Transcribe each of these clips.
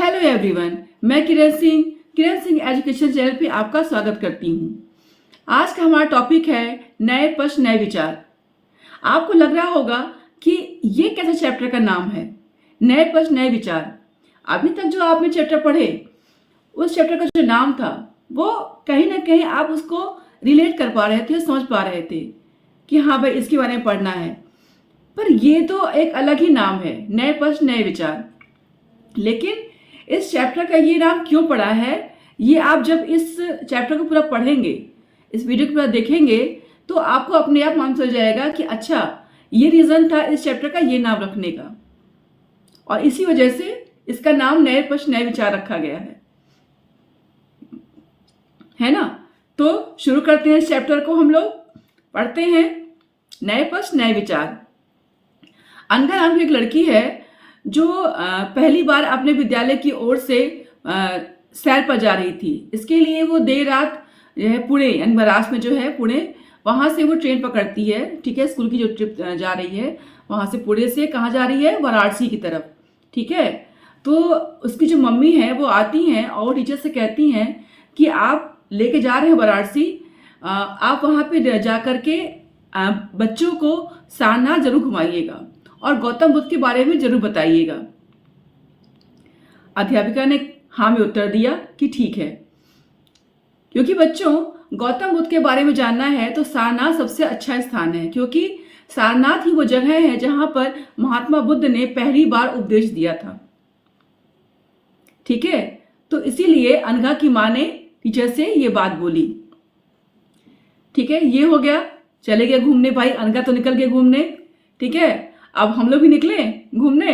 Hello everyone, मैं किरण Singh education channel पे आपका स्वागत करती हूँ। आज का हमारा टॉपिक है नए प्रश्न नए विचार। आपको लग रहा होगा कि ये कैसे चैप्टर का नाम है, नए प्रश्न नए विचार। अभी तक जो आपने चैप्टर पढ़े, उस चैप्टर का जो नाम था वो कहीं ना कहीं आप उसको रिलेट कर पा रहे थे, समझ पा रहे थे कि हाँ भाई इसके बारे में पढ़ना है। पर ये तो एक अलग ही नाम है, नए प्रश्न नए विचार। लेकिन इस चैप्टर का ये नाम क्यों पड़ा है, ये आप जब इस चैप्टर को पूरा पढ़ेंगे, इस वीडियो को पूरा देखेंगे, तो आपको अपने आप मालूम चल जाएगा कि अच्छा ये रीजन था इस चैप्टर का ये नाम रखने का, और इसी वजह से इसका नाम नए प्रश्न नए विचार रखा गया है ना। तो शुरू करते हैं इस चैप्टर को। हम लोग पढ़ते हैं नए प्रश्न नए विचार। अनघा नाम की एक लड़की है जो पहली बार अपने विद्यालय की ओर से सैर पर जा रही थी। इसके लिए वो देर रात जो है पुणे, यानी महाराष्ट्र में जो है पुणे, वहाँ से वो ट्रेन पकड़ती है। ठीक है, स्कूल की जो ट्रिप जा रही है वहाँ से पुणे से कहाँ जा रही है, वाराणसी की तरफ। ठीक है, तो उसकी जो मम्मी है वो आती हैं और टीचर से कहती हैं कि आप लेके जा रहे हैं वाराणसी, आप वहाँ पे जा करके बच्चों को सारनाथ जरूर घुमाइएगा और गौतम बुद्ध के बारे में जरूर बताइएगा। अध्यापिका ने हाँ में उत्तर दिया कि ठीक है, क्योंकि बच्चों गौतम बुद्ध के बारे में जानना है तो सारनाथ सबसे अच्छा स्थान है, क्योंकि सारनाथ ही वो जगह है जहां पर महात्मा बुद्ध ने पहली बार उपदेश दिया था। ठीक है, तो इसीलिए अनघा की माँ ने टीचर से ये बात बोली। ठीक है, ये हो गया, चले गए घूमने भाई, अनघा तो निकल गए घूमने। ठीक है, अब हम लोग भी निकले घूमने,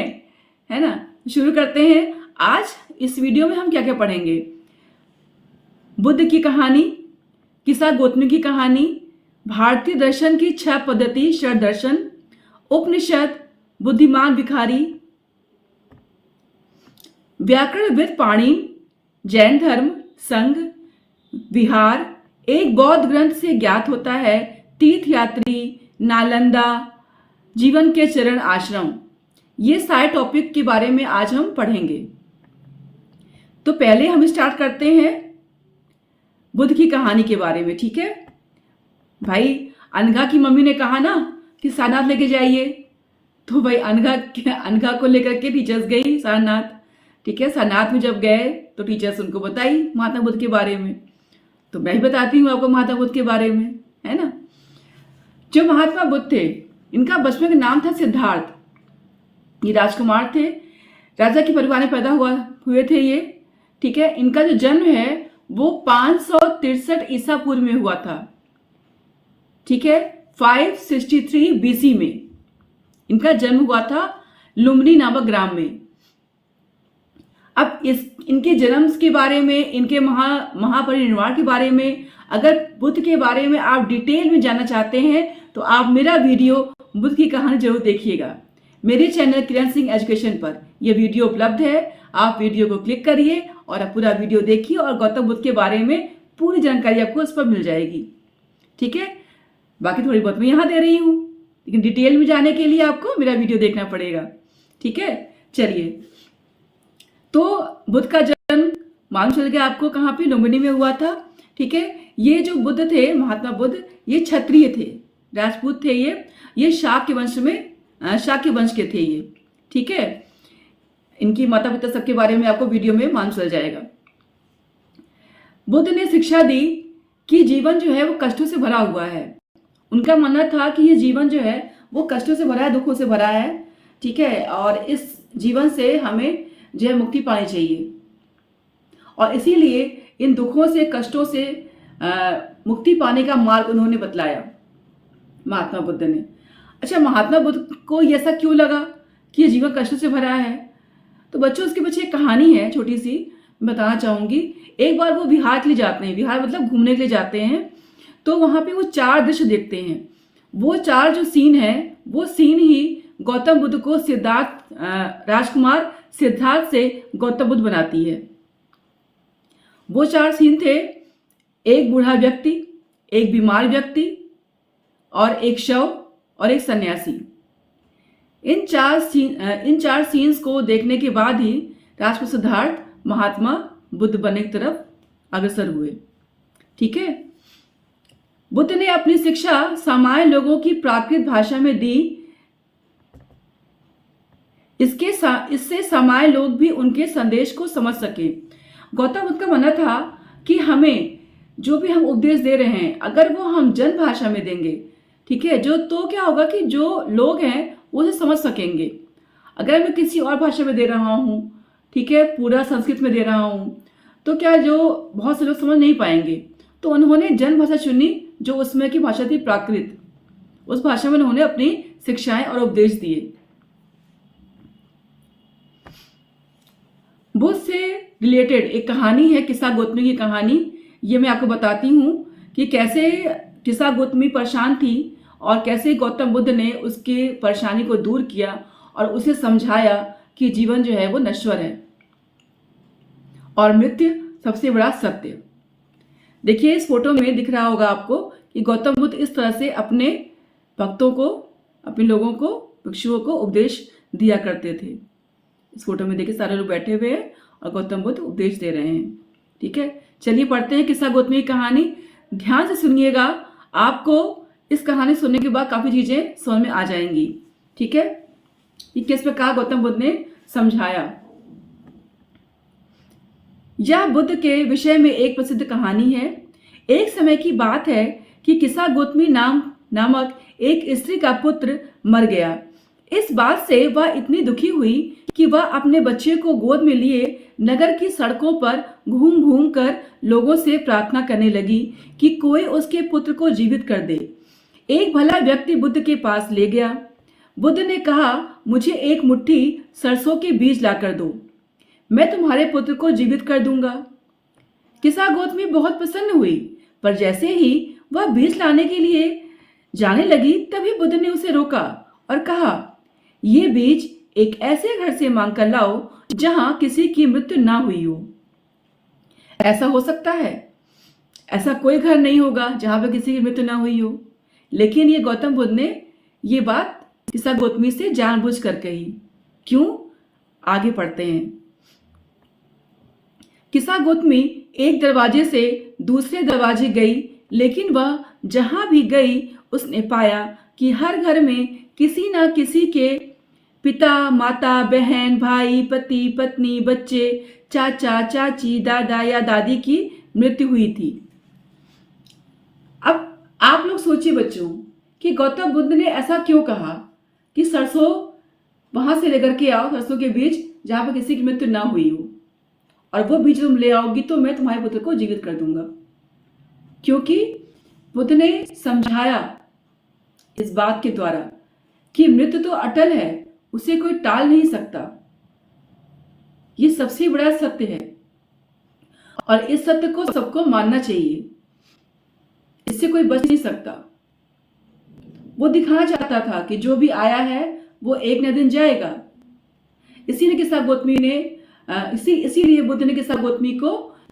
है ना। शुरू करते हैं। आज इस वीडियो में हम क्या क्या पढ़ेंगे। बुद्ध की कहानी, किस्सा गौतमी की कहानी, भारतीय दर्शन की 6 पद्धति शरद दर्शन, उपनिषद, बुद्धिमान भिखारी, व्याकरणविद पाणिनि, जैन धर्म, संघ, विहार, एक बौद्ध ग्रंथ से ज्ञात होता है, तीर्थयात्री, नालंदा, जीवन के चरण, आश्रम। ये सारे टॉपिक के बारे में आज हम पढ़ेंगे। तो पहले हम स्टार्ट करते हैं बुद्ध की कहानी के बारे में। ठीक है भाई, अनघा की मम्मी ने कहा ना कि सारनाथ लेके जाइए, तो भाई अनघा को लेकर के टीचर्स गई सारनाथ। ठीक है, सारनाथ में जब गए तो टीचर्स उनको बताई महात्मा बुद्ध के बारे में। तो मैं भी बताती हूँ आपको महात्मा बुद्ध के बारे में, है ना। जो महात्मा बुद्ध थे, इनका बचपन का नाम था सिद्धार्थ। ये राजकुमार थे, राजा के परिवार में पैदा हुए थे ये। ठीक है, इनका जो जन्म है वो 563 ईसा पूर्व में हुआ था। ठीक है, 563 बीसी में इनका जन्म हुआ था लुम्बिनी नामक ग्राम में। अब इनके जन्म के बारे में, इनके महापरिनिर्वाण के बारे में, अगर बुद्ध के बारे में आप डिटेल में जानना चाहते हैं तो आप मेरा वीडियो बुद्ध की कहानी जरूर देखिएगा। मेरे चैनल किरण सिंह एजुकेशन पर यह वीडियो उपलब्ध है। आप वीडियो को क्लिक करिए और आप पूरा वीडियो देखिए और गौतम बुद्ध के बारे में पूरी जानकारी आपको उस पर मिल जाएगी। ठीक है, बाकी थोड़ी बहुत मैं यहाँ दे रही हूँ, लेकिन डिटेल में जाने के लिए आपको मेरा वीडियो देखना पड़ेगा। ठीक है, चलिए। तो बुद्ध का जन्म मालूम चल गया आपको कहाँ पे, लुम्बिनी में हुआ था। ठीक है, ये जो बुद्ध थे, महात्मा बुद्ध, ये क्षत्रिय थे, राजपूत थे। ये शाक्य वंश के थे ये। ठीक है, इनकी माता पिता सबके बारे में आपको वीडियो में मालूम चल जाएगा। बुद्ध ने शिक्षा दी कि जीवन जो है वो कष्टों से भरा हुआ है। उनका मानना था कि ये जीवन जो है वो कष्टों से भरा है, दुखों से भरा है। ठीक है, और इस जीवन से हमें जो है मुक्ति पानी चाहिए, और इसीलिए इन दुखों से, कष्टों से मुक्ति पाने का मार्ग उन्होंने बतलाया, महात्मा बुद्ध ने। अच्छा, महात्मा बुद्ध को ये ऐसा क्यों लगा कि ये जीवन कष्टों से भरा है? तो बच्चों, उसके पीछे एक कहानी है छोटी सी, बताना चाहूंगी। एक बार वो बिहार के लिए जाते हैं, बिहार मतलब घूमने के लिए जाते हैं, तो वहां पे वो 4 दृश्य देखते हैं। वो 4 जो सीन है, वो सीन ही गौतम बुद्ध को राजकुमार सिद्धार्थ से गौतम बुद्ध बनाती है। वो 4 सीन थे, एक बूढ़ा व्यक्ति, एक बीमार व्यक्ति, और एक शव, और एक सन्यासी। इन चार सीन्स को देखने के बाद ही राष्ट्रपति सिद्धार्थ महात्मा बुद्ध बनने की तरफ अग्रसर हुए। ठीक है, बुद्ध ने अपनी शिक्षा सामान्य लोगों की प्राकृत भाषा में दी। इससे सामान्य लोग भी उनके संदेश को समझ सके। गौतम बुद्ध का मानना था कि हमें जो भी हम उपदेश दे रहे हैं अगर वो हम जन भाषा में देंगे, ठीक है, तो क्या होगा कि जो लोग हैं वो उसे समझ सकेंगे। अगर मैं किसी और भाषा में दे रहा हूँ, ठीक है, पूरा संस्कृत में दे रहा हूँ, तो क्या जो बहुत से लोग समझ नहीं पाएंगे। तो उन्होंने जन भाषा चुनी जो उसमें की भाषा थी प्राकृत। उस भाषा में उन्होंने अपनी शिक्षाएं और उपदेश दिए। बुद्ध से रिलेटेड एक कहानी है, किस्सा गौतमी की कहानी। ये मैं आपको बताती हूँ कि कैसे किस्सा गौतमी परेशान थी और कैसे गौतम बुद्ध ने उसके परेशानी को दूर किया और उसे समझाया कि जीवन जो है वो नश्वर है और मृत्यु सबसे बड़ा सत्य। देखिए, इस फोटो में दिख रहा होगा आपको कि गौतम बुद्ध इस तरह से अपने भक्तों को, अपने लोगों को, भिक्षुओं को उपदेश दिया करते थे। इस फोटो में देखिए सारे लोग बैठे हुए हैं और गौतम बुद्ध उपदेश दे रहे हैं। ठीक है, चलिए पढ़ते हैं किस्सा गौतमी की कहानी। ध्यान से सुनिएगा, आपको इस कहानी सुनने के बाद काफी चीजें समझ में आ जाएंगी। ठीक है, ये किस प्रकार गौतम बुद्ध ने समझाया। यह बुद्ध के विषय में एक प्रसिद्ध कहानी है। एक समय की बात है कि किस्सा गौतमी नामक एक स्त्री का पुत्र मर गया। इस बात से वह इतनी दुखी हुई कि वह अपने बच्चे को गोद में लिए नगर की सड़कों पर घूम घूम कर लोगों से प्रार्थना करने लगी कि कोई उसके पुत्र को जीवित कर दे। एक भला व्यक्ति बुद्ध के पास ले गया। बुद्ध ने कहा, मुझे एक मुट्ठी सरसों के बीज लाकर दो, मैं तुम्हारे पुत्र को जीवित कर दूंगा। किस्सा गौतमी बहुत प्रसन्न हुई, पर जैसे ही वह बीज लाने के लिए जाने लगी तभी बुद्ध ने उसे रोका और कहा, ये बीज एक ऐसे घर से मांग कर लाओ जहां किसी की मृत्यु ना हुई हो। ऐसा हो सकता है? ऐसा कोई घर नहीं होगा जहां पर किसी की मृत्यु ना हुई हो। लेकिन ये गौतम बुद्ध ने ये बात किस्सा गौतमी से जानबूझकर कही। क्यों? आगे पढ़ते हैं। किस्सा गौतमी एक दरवाजे से दूसरे दरवाजे गई, लेकिन वह जहां भी गई उसने पाया कि हर घर में किसी न किसी के पिता, माता, बहन, भाई, पति, पत्नी, बच्चे, चाचा, चाची, दादा या दादी की मृत्यु हुई थी। अब आप लोग सोचिए बच्चों कि गौतम बुद्ध ने ऐसा क्यों कहा कि सरसों वहां से लेकर के आओ, सरसों के बीज जहां पर किसी की मृत्यु ना हुई हो, और वो बीज तुम ले आओगी तो मैं तुम्हारे पुत्र को जीवित कर दूंगा। क्योंकि बुद्ध ने समझाया इस बात के द्वारा कि मृत्यु तो अटल है, उसे कोई टाल नहीं सकता। ये सबसे बड़ा सत्य है और इस सत्य को सबको मानना चाहिए, इससे कोई बच नहीं सकता। वो दिखाना चाहता था कि जो भी आया है वो एक न दिन जाएगा। इसीलिए किस्सा गौतमी ने इसीलिए बुद्ध ने किस्सा गौतमी को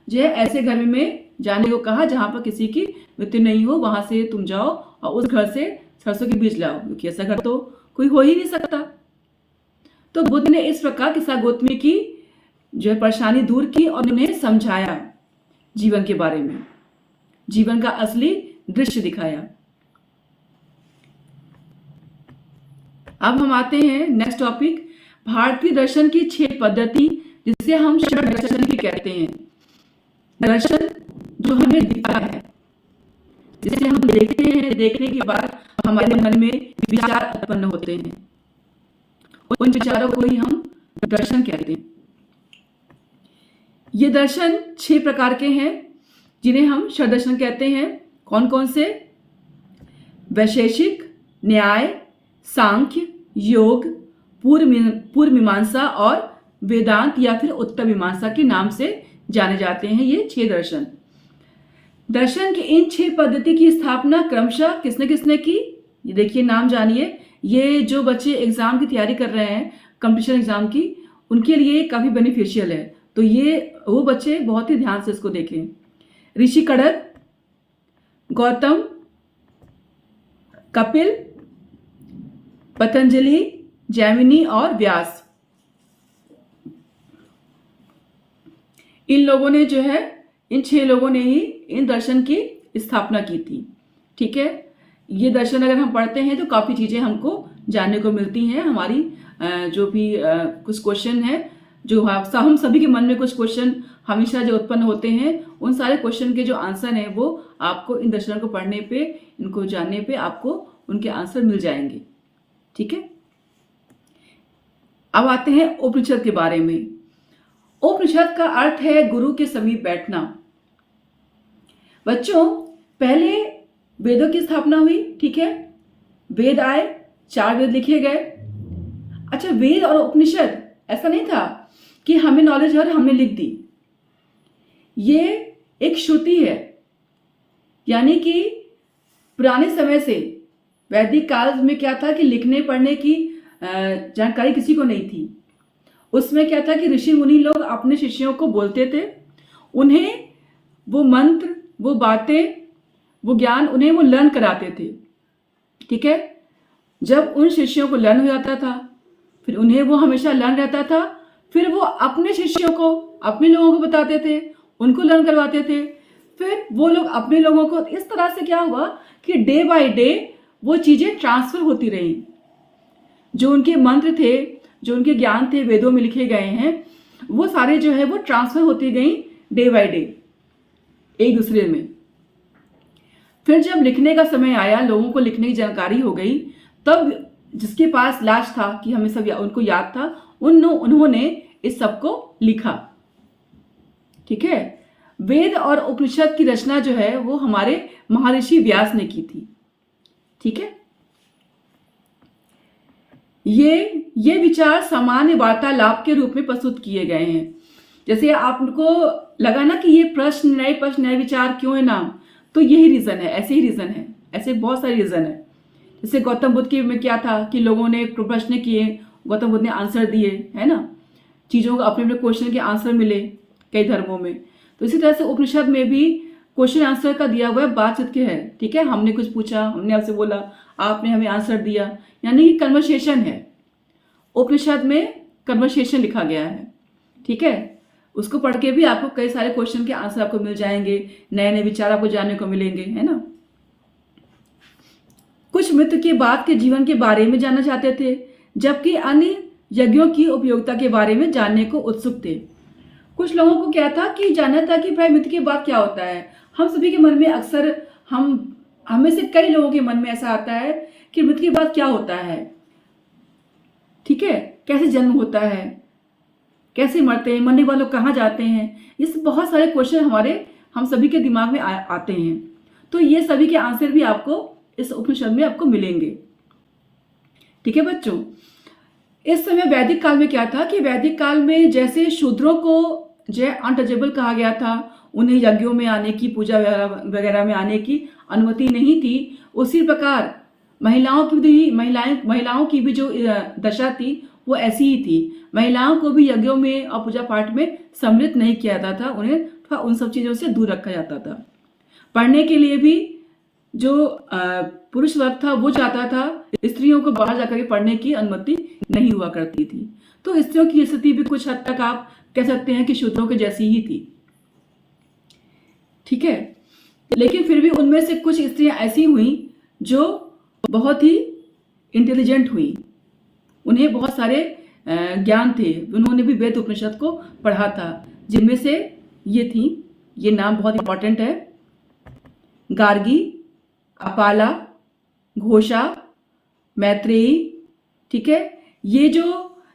जो है ऐसे घर में जाने को कहा जहां पर किसी की मृत्यु नहीं हो, वहां से तुम जाओ और उस घर से सरसों के बीज लाओ, क्योंकि ऐसा घर तो कोई हो ही नहीं सकता। तो बुद्ध ने इस प्रकार किस्सा गौतमी की जो है परेशानी दूर की और उन्हें समझाया, जीवन के बारे में, जीवन का असली दृश्य दिखाया। अब हम आते हैं नेक्स्ट टॉपिक, भारतीय दर्शन की 6 पद्धति, जिसे हम षड दर्शन भी कहते हैं। दर्शन जो हमें दिखता है, जिसे हम देखते हैं, देखने के बाद हमारे मन में विचार उत्पन्न होते हैं, उन विचारों को ही हम दर्शन कहते हैं। ये दर्शन 6 प्रकार के हैं जिन्हें हम षड दर्शन कहते हैं। कौन कौन से? वैशेषिक, न्याय, सांख्य, योग, पूर्व मीमांसा और वेदांत या फिर उत्तर मीमांसा के नाम से जाने जाते हैं ये 6 दर्शन। दर्शन की इन 6 पद्धति की स्थापना क्रमशः किसने किसने की, ये देखिए, नाम जानिए। ये जो बच्चे एग्जाम की तैयारी कर रहे हैं, कंपटीशन एग्जाम की, उनके लिए काफी बेनिफिशियल है। तो ये वो बच्चे बहुत ही ध्यान से इसको देखें। ऋषि कड़क, गौतम, कपिल, पतंजलि, जैमिनी और व्यास। इन लोगों ने जो है, इन 6 लोगों ने ही इन दर्शन की स्थापना की थी। ठीक है, ये दर्शन अगर हम पढ़ते हैं तो काफ़ी चीज़ें हमको जानने को मिलती हैं। हमारी जो भी कुछ क्वेश्चन है, जो हम सभी के मन में कुछ क्वेश्चन हमेशा जो उत्पन्न होते हैं, उन सारे क्वेश्चन के जो आंसर हैं वो आपको इन दर्शनों को पढ़ने पे, इनको जानने पे आपको उनके आंसर मिल जाएंगे। ठीक है, अब आते हैं उपनिषद के बारे में। उपनिषद का अर्थ है गुरु के समीप बैठना। बच्चों, पहले वेदों की स्थापना हुई। ठीक है, वेद आए, 4 वेद लिखे गए। अच्छा, वेद और उपनिषद ऐसा नहीं था कि हमें नॉलेज और हमने लिख दी। ये एक श्रुति है, यानी कि पुराने समय से, वैदिक काल में क्या था कि लिखने पढ़ने की जानकारी किसी को नहीं थी। उसमें क्या था कि ऋषि मुनि लोग अपने शिष्यों को बोलते थे, उन्हें वो मंत्र, वो बातें, वो ज्ञान उन्हें वो लर्न कराते थे। ठीक है, जब उन शिष्यों को लर्न हो जाता था, फिर उन्हें वो हमेशा लर्न रहता था, फिर वो अपने शिष्यों को, अपने लोगों को बताते थे, उनको लर्न करवाते थे, फिर वो लोग अपने लोगों को। इस तरह से क्या हुआ कि डे बाय डे वो चीज़ें ट्रांसफर होती रही। जो उनके मंत्र थे, जो उनके ज्ञान थे, वेदों में लिखे गए हैं, वो सारे जो है वो ट्रांसफर होती गई डे बाय डे एक दूसरे में। फिर जब लिखने का समय आया, लोगों को लिखने की जानकारी हो गई, तब जिसके पास लाश था कि हमें सब उनको याद था, उन्होंने इस सब को लिखा। ठीक है, वेद और उपनिषद की रचना जो है वो हमारे महर्षि व्यास ने की थी। ठीक है, ये विचार सामान्य वार्तालाप के रूप में प्रस्तुत किए गए हैं। जैसे आपको लगा ना कि ये प्रश्न नए विचार क्यों है नाम, तो यही रीजन है, ऐसे ही रीजन है, ऐसे बहुत सारे रीजन है। जैसे गौतम बुद्ध के में क्या था कि लोगों ने प्रश्न किए, गौतम बुद्ध ने आंसर दिए, है ना, चीज़ों को अपने अपने क्वेश्चन के आंसर मिले कई धर्मों में। तो इसी तरह से उपनिषद में भी क्वेश्चन आंसर का दिया हुआ है, बातचीत के है। ठीक है, हमने कुछ पूछा, हमने आपसे बोला, आपने हमें आंसर दिया, यानी कि कन्वर्सेशन है। उपनिषद में कन्वर्सेशन लिखा गया है। ठीक है, उसको पढ़ के भी आपको कई सारे क्वेश्चन के आंसर आपको मिल जाएंगे, नए नए विचार आपको जानने को मिलेंगे, है ना। कुछ मित्र के बाद के जीवन के बारे में जानना चाहते थे, जबकि अन्य यज्ञों की उपयोगिता के बारे में जानने को उत्सुक थे। कुछ लोगों को क्या था कि जानना था कि भाई मृत्यु के बाद क्या होता है। हम सभी के मन में अक्सर, हमें से कई लोगों के मन में ऐसा आता है कि मृत्यु के बाद क्या होता है। ठीक है, कैसे जन्म होता है, कैसे मरते हैं, मरने वाले लोग कहाँ जाते हैं, ये बहुत सारे क्वेश्चन हम सभी के दिमाग में आते हैं। तो ये सभी के आंसर भी आपको इस उपनिषद में आपको मिलेंगे। ठीक है बच्चों, इस समय वैदिक काल में क्या था कि वैदिक काल में जैसे शूद्रों को जो अनटचेबल कहा गया था, उन्हें यज्ञों में आने की, पूजा वगैरह में आने की अनुमति नहीं थी, उसी प्रकार महिलाओं की भी जो दशा थी वो ऐसी ही थी। महिलाओं को भी यज्ञों में और पूजा पाठ में सम्मिलित नहीं किया जाता था, उन्हें उन सब चीज़ों से दूर रखा जाता था। पढ़ने के लिए भी जो पुरुष वर्ग था वो चाहता था, स्त्रियों को बाहर जाकर के पढ़ने की अनुमति नहीं हुआ करती थी। तो स्त्रियों की स्थिति भी कुछ हद तक आप कह सकते हैं कि शूद्रों के जैसी ही थी। ठीक है, लेकिन फिर भी उनमें से कुछ स्त्रियां ऐसी हुई जो बहुत ही इंटेलिजेंट हुई, उन्हें बहुत सारे ज्ञान थे, उन्होंने भी वेद उपनिषद को पढ़ा था, जिनमें से ये थी, ये नाम बहुत इंपॉर्टेंट है, गार्गी, अपाला, घोषा, मैत्रेयी। ठीक है, ये जो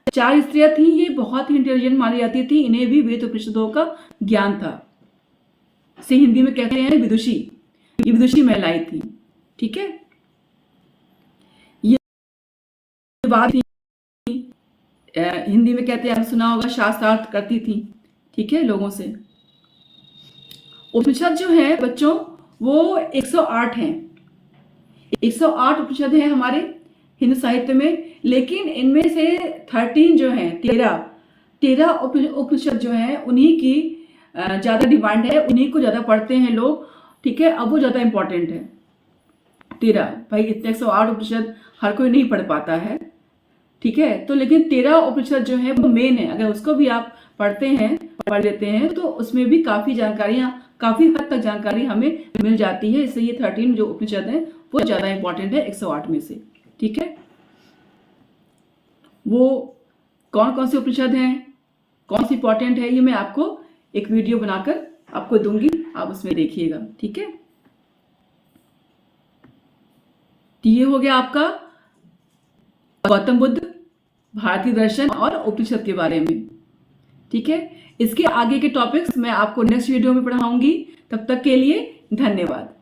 4 स्त्रियां थी ये बहुत ही इंटेलिजेंट मानी जाती थी, इन्हें भी वेद उपनिषदों का ज्ञान था। इसे हिंदी में कहते हैं विदुषी, ये विदुषी महिलाएं थी। ठीक है, ये बात हिंदी में कहते हैं, आप सुना होगा, शास्त्रार्थ करती थी। ठीक है, लोगों से। उपनिषद जो है बच्चों वो 108 हैं, 108 उपनिषद है हमारे हिंदू साहित्य में, लेकिन इनमें से 13 जो हैं, 13 उपनिषद जो है उन्हीं की ज़्यादा डिमांड है, उन्हीं को ज़्यादा पढ़ते हैं लोग। ठीक है, अब वो ज़्यादा इंपॉर्टेंट है 13। भाई इतने 108 उपनिषद हर कोई नहीं पढ़ पाता है। ठीक है, तो लेकिन 13 उपनिषद जो है वो मेन है, अगर उसको भी आप पढ़ते हैं, पढ़ लेते हैं, तो उसमें भी काफ़ी हद तक जानकारी हमें मिल जाती है। इसलिए ये 13 जो उपनिषद हैं वो ज़्यादा इंपॉर्टेंट है 108 में से। ठीक है, वो कौन कौन से उपनिषद हैं, कौन सी इंपॉर्टेंट है, ये मैं आपको एक वीडियो बनाकर आपको दूंगी, आप उसमें देखिएगा। ठीक है, तो ये हो गया आपका गौतम बुद्ध, भारतीय दर्शन और उपनिषद के बारे में। ठीक है, इसके आगे के टॉपिक्स मैं आपको नेक्स्ट वीडियो में पढ़ाऊंगी। तब तक के लिए धन्यवाद।